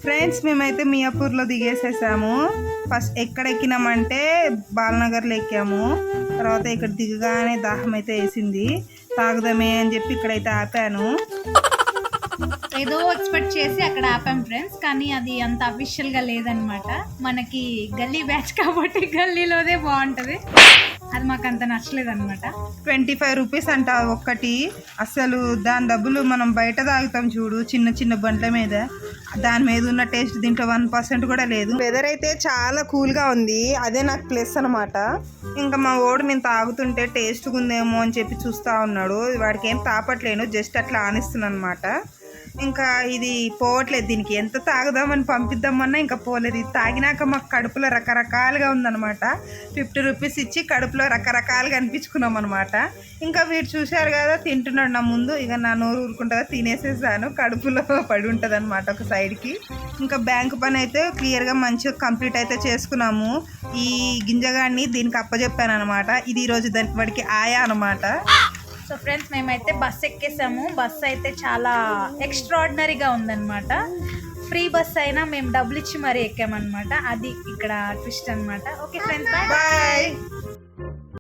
Friends మేమైతే మియాపూర్లో దిగేసేసాము. First ఎక్కడ ఎక్కినామంటే బాలనగర్లో ఎక్కాము. తర్వాత ఇక్కడ దిగగానే దాహం అయితే వేసింది, తాగుదామే అని చెప్పి ఇక్కడైతే ఆపాను. ఏదో ఎక్స్పెక్ట్ చేసి అక్కడ ఆపాం ఫ్రెండ్స్, కానీ అది అంత అఫీషియల్గా లేదనమాట. మనకి గల్లీ బ్యాచ్ కాబట్టి గల్లీలోనే బాగుంటుంది, అది మాకు అంత నచ్చలేదు అనమాట. 25 రూపీస్ అంట ఒక్కటి. అసలు దాని డబ్బులు మనం బయట తాగుతాం చూడు చిన్న చిన్న బండ్ల మీద, దాని మీద ఉన్న టేస్ట్ దీంట్లో 1% కూడా లేదు. వెదర్ అయితే చాలా కూల్గా ఉంది, అదే నాకు ప్లస్ అనమాట. ఇంకా మా ఓడు నేను తాగుతుంటే టేస్ట్గా ఉందేమో అని చెప్పి చూస్తూ ఉన్నాడు. వాడికి ఏం తాపట్లేను, జస్ట్ అట్లా ఆనిస్తున్నాను అనమాట. ఇంకా ఇది పోవట్లేదు, దీనికి ఎంత తాగుదామని పంపిద్దామన్నా ఇంకా పోలేదు. ఇది తాగినాక మాకు కడుపులో రకరకాలుగా ఉందన్నమాట. 50 రూపీస్ ఇచ్చి కడుపులో రకరకాలుగా అనిపించుకున్నాం అనమాట. ఇంకా వీడు చూశారు కదా తింటున్నాడు నా ముందు, ఇక నా నోరు ఊరుకుంటుందా తినేసేసాను, కడుపులో పడి ఉంటుంది అనమాట ఒక సైడ్కి. ఇంకా బ్యాంకు పని అయితే క్లియర్గా మంచిగా కంప్లీట్ అయితే చేసుకున్నాము. ఈ గింజగాడిని దీనికి అప్పచెప్పాను అనమాట. ఇది ఈరోజు దానికి వాడికి ఆయా అనమాట. సో ఫ్రెండ్స్ మేమైతే బస్ ఎక్కేసాము. బస్ అయితే చాలా ఎక్స్ట్రాడినరీగా ఉందన్నమాట. ఫ్రీ బస్ అయినా మేము డబ్బులు ఇచ్చి మరీ ఎక్కామన్నమాట, అది ఇక్కడ ట్విస్ట్ అనమాట. Okay friends, bye.